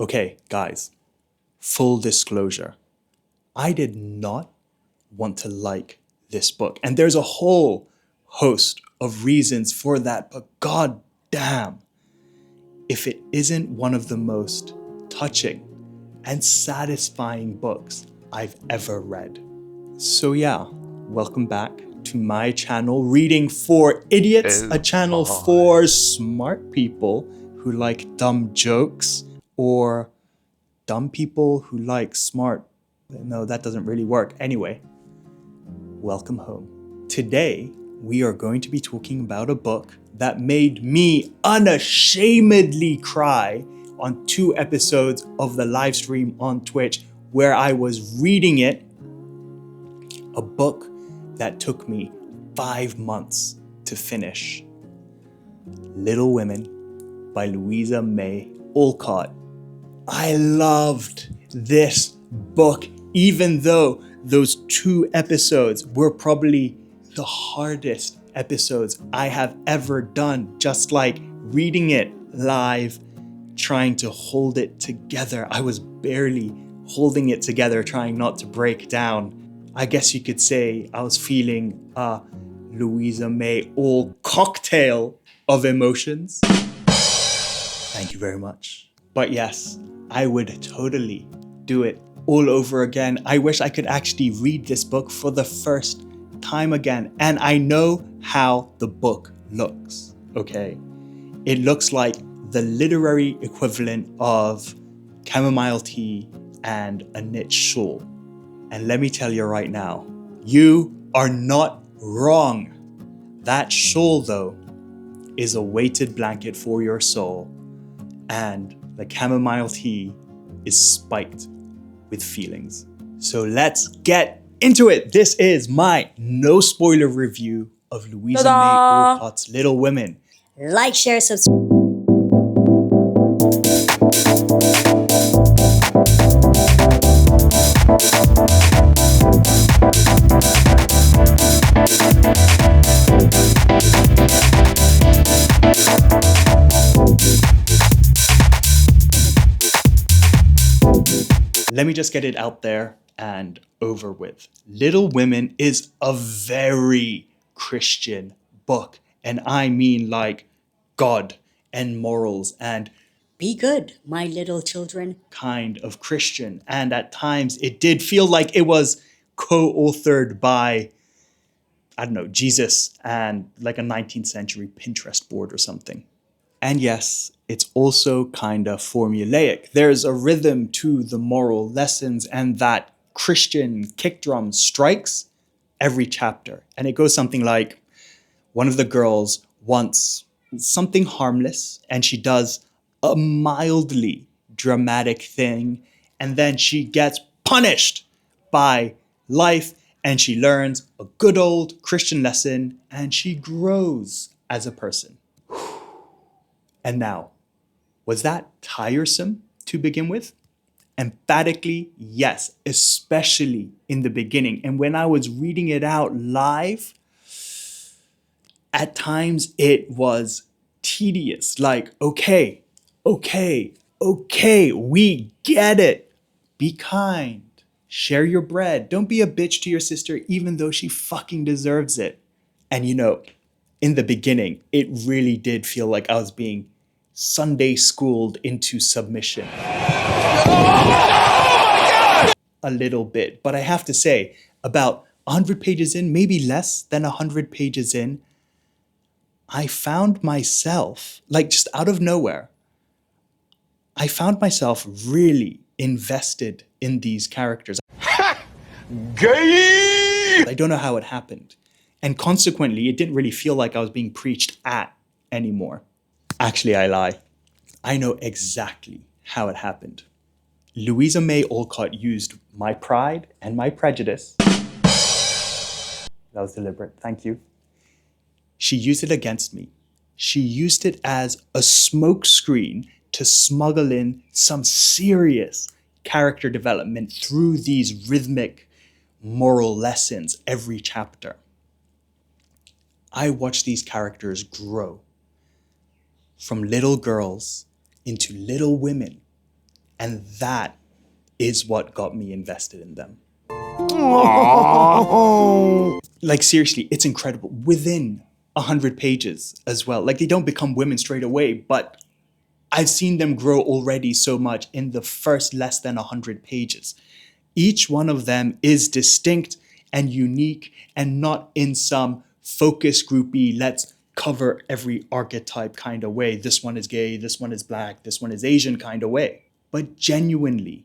Okay, guys, full disclosure. I did not want to like this book. And there's a whole host of reasons for that, but god damn, if it isn't one of the most touching and satisfying books I've ever read. So yeah, welcome back to my channel, Reading for Idiots, a channel for smart people who like dumb jokes or dumb people who like smart. No, that doesn't really work. Anyway, welcome home. Today, we are going to be talking about a book that made me unashamedly cry on 2 episodes of the live stream on Twitch where I was reading it. A book that took me 5 months to finish. Little Women by Louisa May Alcott. I loved this book, even though those 2 episodes were probably the hardest episodes I have ever done, just like reading it live, trying to hold it together. I was barely holding it together, trying not to break down. I guess you could say I was feeling a Louisa May all cocktail of emotions. Thank you very much. But yes, I would totally do it all over again. I wish I could actually read this book for the first time again. And I know how the book looks, okay? It looks like the literary equivalent of chamomile tea and a knit shawl. And let me tell you right now, you are not wrong. That shawl, though, is a weighted blanket for your soul. And the chamomile tea is spiked with feelings. So let's get into it. This is my no spoiler review of Louisa May Alcott's Little Women. Like, share, subscribe. Let me just get it out there and over with. Little Women is a very Christian book. And I mean like God and morals and Be good, my little children. kind of Christian. And at times it did feel like it was co-authored by, I don't know, Jesus and like a 19th century Pinterest board or something. And yes, it's also kind of formulaic. There's a rhythm to the moral lessons, and that Christian kick drum strikes every chapter. And it goes something like, one of the girls wants something harmless, and she does a mildly dramatic thing, and then she gets punished by life, and she learns a good old Christian lesson, and she grows as a person. And now, was that tiresome to begin with? Emphatically, yes, especially in the beginning. And when I was reading it out live, at times it was tedious. Like, okay, we get it. Be kind. Share your bread. Don't be a bitch to your sister, even though she fucking deserves it. And you know, in the beginning, it really did feel like I was being Sunday schooled into submission. A little bit. But I have to say, about 100 pages in, maybe less than 100 pages in, I found myself, like just out of nowhere, I found myself really invested in these characters. Gay! I don't know how it happened. And consequently, it didn't really feel like I was being preached at anymore. Actually, I lie. I know exactly how it happened. Louisa May Alcott used my pride and my prejudice. That was deliberate, thank you. She used it against me. She used it as a smokescreen to smuggle in some serious character development through these rhythmic moral lessons every chapter. I watched these characters grow from little girls into little women And that is what got me invested in them. Like, seriously, it's incredible. Within 100 pages as well. Like, they don't become women straight away, but I've seen them grow already so much in the first less than 100 pages. Each one of them is distinct and unique and not in some focus groupy, let's cover every archetype kind of way. This one is gay, this one is black, this one is Asian kind of way. But genuinely,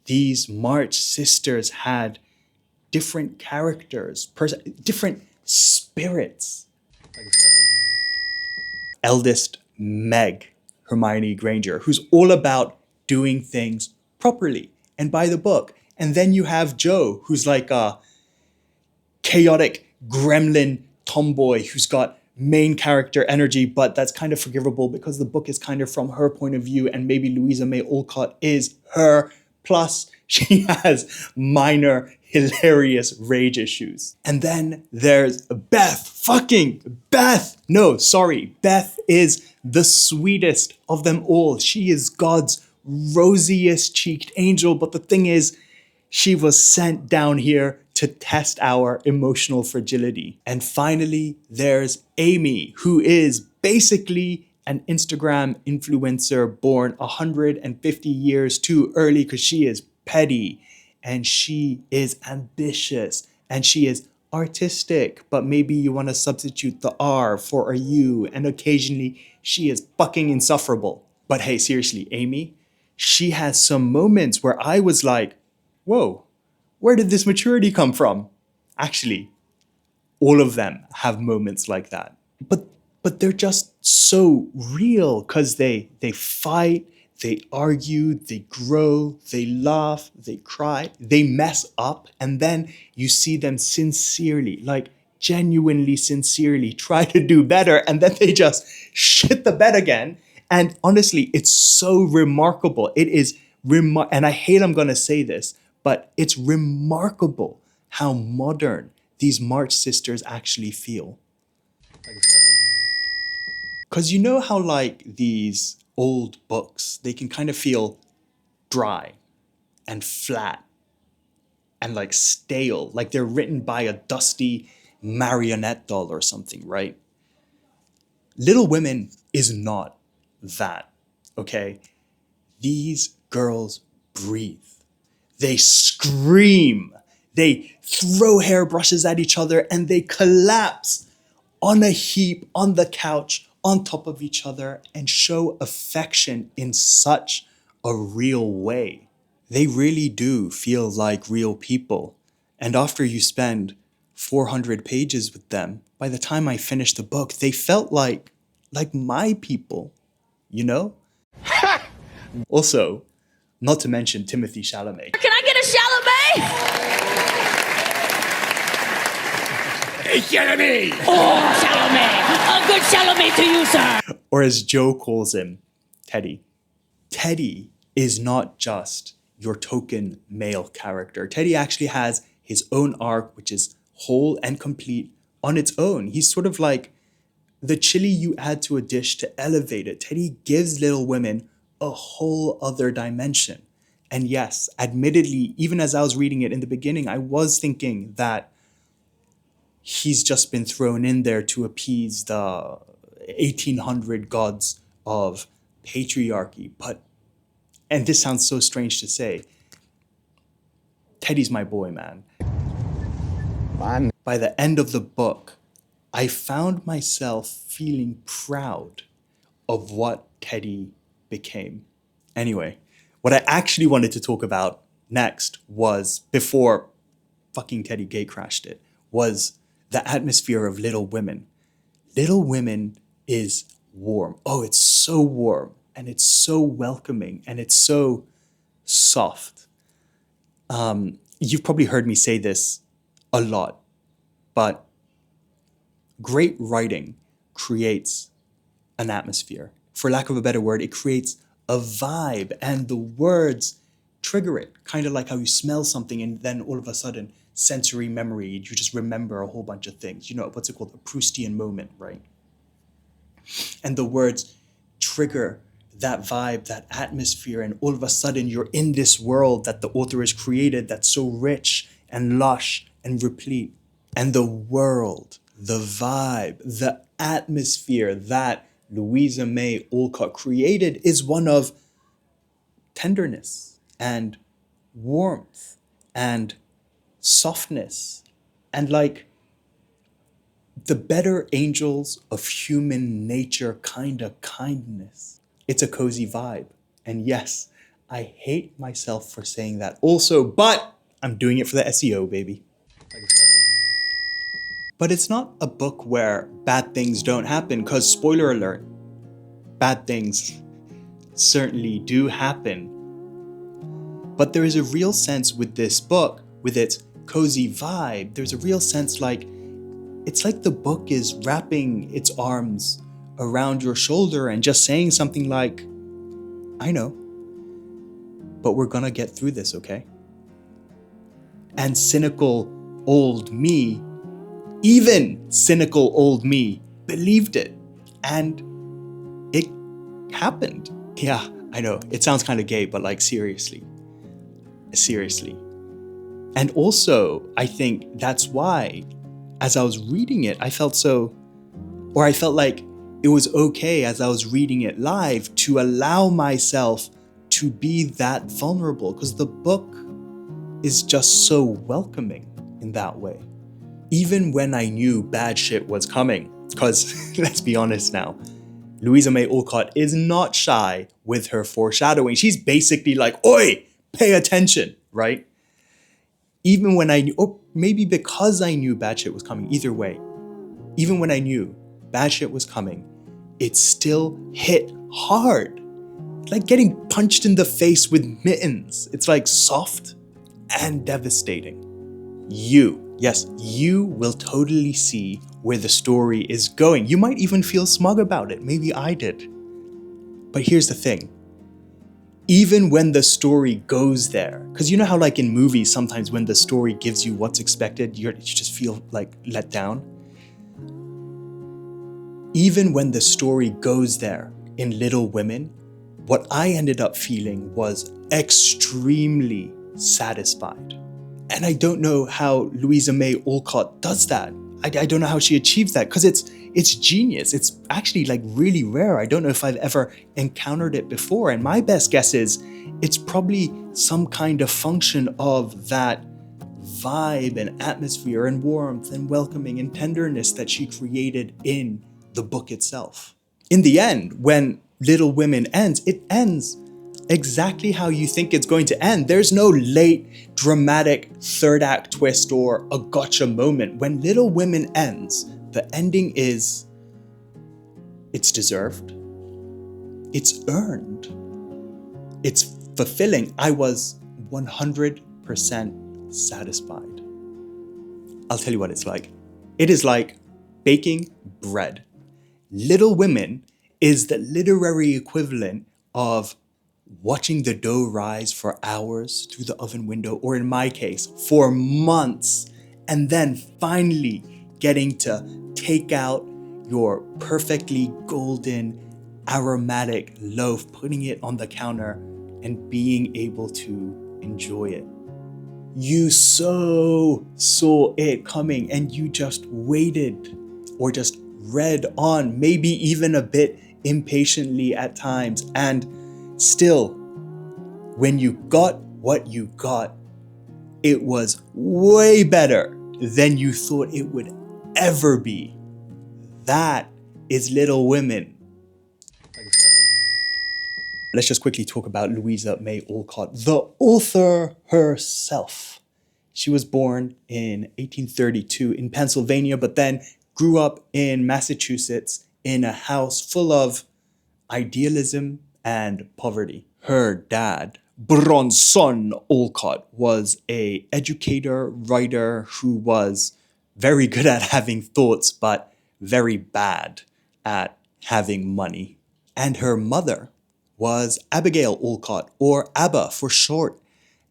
these March sisters had different characters, different spirits. Eldest Meg, Hermione Granger, who's all about doing things properly and by the book. And then you have Jo, who's like a chaotic gremlin tomboy who's got main character energy, but that's kind of forgivable because the book is kind of from her point of view, and maybe Louisa May Alcott is her. Plus, she has minor, hilarious rage issues. And then there's Beth. Beth is the sweetest of them all. She is God's rosiest cheeked angel. But the thing is, she was sent down here to test our emotional fragility. And finally, there's Amy, who is basically an Instagram influencer born 150 years too early because she is petty and she is ambitious and she is artistic, but maybe you want to substitute the R for a U, and occasionally she is fucking insufferable. But hey, seriously, Amy, she has some moments where I was like, whoa, where did this maturity come from? Actually, all of them have moments like that. But they're just so real because they fight, they argue, they grow, they laugh, they cry, they mess up, and then you see them sincerely, like genuinely sincerely try to do better, and then they just shit the bed again. And honestly, it's so remarkable. It is and I hate I'm gonna say this, but it's remarkable how modern these March sisters actually feel. Because you know how like these old books, they can kind of feel dry and flat and like stale, like they're written by a dusty marionette doll or something, right? Little Women is not that, okay? These girls breathe. They scream. They throw hairbrushes at each other and they collapse on a heap on the couch on top of each other and show affection in such a real way. They really do feel like real people. And after you spend 400 pages with them, by the time I finished the book, they felt like my people, you know? Also, not to mention Timothy Chalamet. Can I get a Chalamet? Hey, Chalamet! Oh, Chalamet! A good Chalamet to you, sir! Or as Joe calls him, Teddy. Teddy is not just your token male character. Teddy actually has his own arc, which is whole and complete on its own. He's sort of like the chili you add to a dish to elevate it. Teddy gives Little Women a whole other dimension. And yes, admittedly, even as I was reading it in the beginning, I was thinking that he's just been thrown in there to appease the 1800 gods of patriarchy. But, and this sounds so strange to say, Teddy's my boy, man. By the end of the book, I found myself feeling proud of what Teddy became. Anyway, what I actually wanted to talk about next was, before fucking Teddy gate crashed it, was the atmosphere of Little Women. Little Women is warm. Oh, it's so warm and it's so welcoming and it's so soft. You've probably heard me say this a lot, but great writing creates an atmosphere. For lack of a better word, it creates a vibe, and the words trigger it, kind of like how you smell something and then all of a sudden sensory memory, you just remember a whole bunch of things. You know, what's it called? A Proustian moment, right? And the words trigger that vibe, that atmosphere, and all of a sudden you're in this world that the author has created that's so rich and lush and replete. And the world, the vibe, the atmosphere that Louisa May Alcott created is one of tenderness and warmth and softness and like the better angels of human nature kind of kindness. It's a cozy vibe. And yes, I hate myself for saying that also, but I'm doing it for the SEO, baby. But it's not a book where bad things don't happen, because spoiler alert, bad things certainly do happen. But there is a real sense with this book, with its cozy vibe, there's a real sense like, it's like the book is wrapping its arms around your shoulder and just saying something like, I know, but we're gonna get through this, okay? And cynical old me, even cynical old me, believed it. And it happened. Yeah, I know, it sounds kind of gay, but like seriously. And also, I think that's why, as I was reading it, I felt like it was okay as I was reading it live to allow myself to be that vulnerable, because the book is just so welcoming in that way. Even when I knew bad shit was coming, because let's be honest now, Louisa May Alcott is not shy with her foreshadowing. She's basically like, oi, pay attention, right? Even when I knew, or maybe because I knew bad shit was coming, either way, even when I knew bad shit was coming, it still hit hard. Like getting punched in the face with mittens. It's like soft and devastating. Yes, you will totally see where the story is going. You might even feel smug about it. Maybe I did. But here's the thing. Even when the story goes there, because you know how like in movies, sometimes when the story gives you what's expected, you just feel like let down. Even when the story goes there in Little Women, what I ended up feeling was extremely satisfied. And I don't know how Louisa May Alcott does that. I don't know how she achieves that, because it's genius. It's actually like really rare. I don't know if I've ever encountered it before. And my best guess is it's probably some kind of function of that vibe and atmosphere and warmth and welcoming and tenderness that she created in the book itself. In the end, when Little Women ends, it ends exactly how you think it's going to end. There's no late, dramatic third act twist or a gotcha moment. When Little Women ends, the ending is, it's deserved, it's earned, it's fulfilling. I was 100% satisfied. I'll tell you what it's like. It is like baking bread. Little Women is the literary equivalent of watching the dough rise for hours through the oven window, or in my case, for months, and then finally getting to take out your perfectly golden, aromatic loaf, putting it on the counter, and being able to enjoy it. You so saw it coming and you just waited, or just read on, maybe even a bit impatiently at times, and still, when you got what you got, it was way better than you thought it would ever be. That is Little Women. Let's just quickly talk about Louisa May Alcott, the author herself. She was born in 1832 in Pennsylvania, but then grew up in Massachusetts in a house full of idealism and poverty. Her dad, Bronson Alcott, was an educator, writer who was very good at having thoughts, but very bad at having money. And her mother was Abigail Alcott, or Abba for short.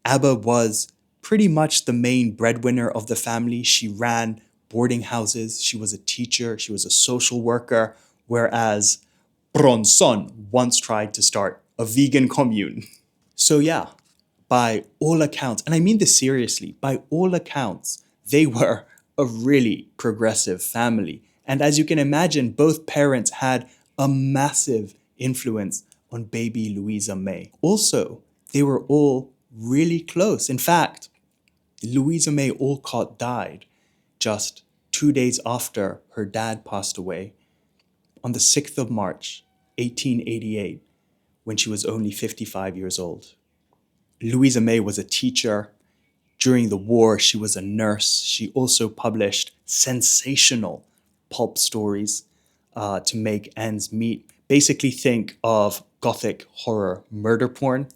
Abba was pretty much the main breadwinner of the family. She ran boarding houses, she was a teacher, she was a social worker, whereas Bronson once tried to start a vegan commune. So yeah, by all accounts, and I mean this seriously, by all accounts, they were a really progressive family. And as you can imagine, both parents had a massive influence on baby Louisa May. Also, they were all really close. In fact, Louisa May Alcott died just 2 days after her dad passed away on the 6th of March, 1888, when she was only 55 years old. Louisa May was a teacher. During the war, she was a nurse. She also published sensational pulp stories to make ends meet. Basically, think of gothic horror murder porn.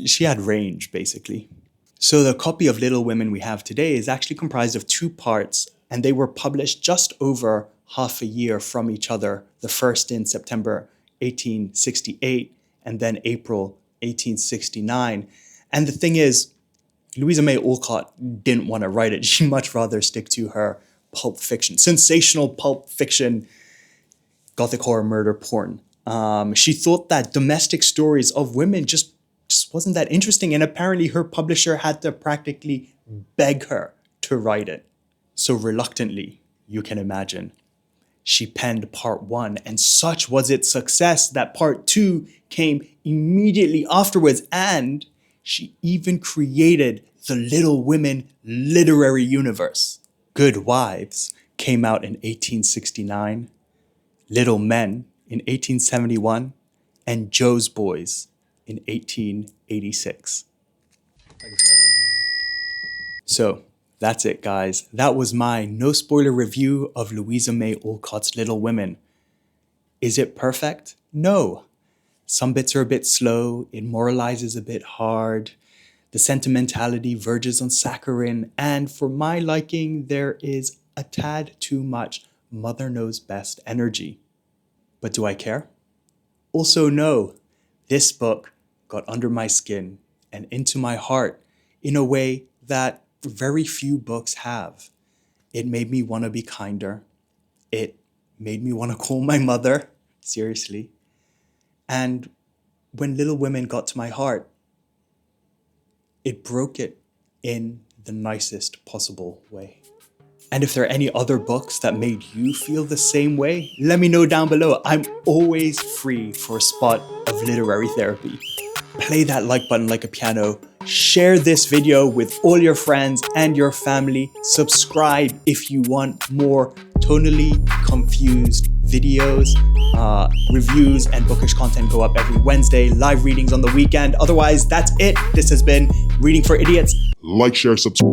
She had range, basically. So the copy of Little Women we have today is actually comprised of 2 parts, and they were published just over half a year from each other. The first in September 1868, and then April 1869. And the thing is, Louisa May Alcott didn't want to write it. She'd much rather stick to her pulp fiction, sensational pulp fiction, gothic horror murder porn. She thought that domestic stories of women just wasn't that interesting. And apparently her publisher had to practically beg her to write it. So reluctantly, you can imagine, she penned part 1, and such was its success that part 2 came immediately afterwards, and she even created the Little Women literary universe. Good Wives came out in 1869, Little Men in 1871, and Joe's Boys in 1886. So, that's it, guys. That was my no-spoiler review of Louisa May Alcott's Little Women. Is it perfect? No. Some bits are a bit slow, it moralizes a bit hard, the sentimentality verges on saccharine, and for my liking, there is a tad too much Mother Knows Best energy. But do I care? Also, no. This book got under my skin and into my heart in a way that very few books have. It made me want to be kinder. It made me want to call my mother, seriously. And when Little Women got to my heart, it broke it in the nicest possible way. And if there are any other books that made you feel the same way, let me know down below. I'm always free for a spot of literary therapy. Play that like button like a piano. Share this video with all your friends and your family. Subscribe if you want more tonally confused videos. Reviews and bookish content go up every Wednesday. Live readings on the weekend. Otherwise, that's it. This has been Reading for Idiots. Like, share, subscribe.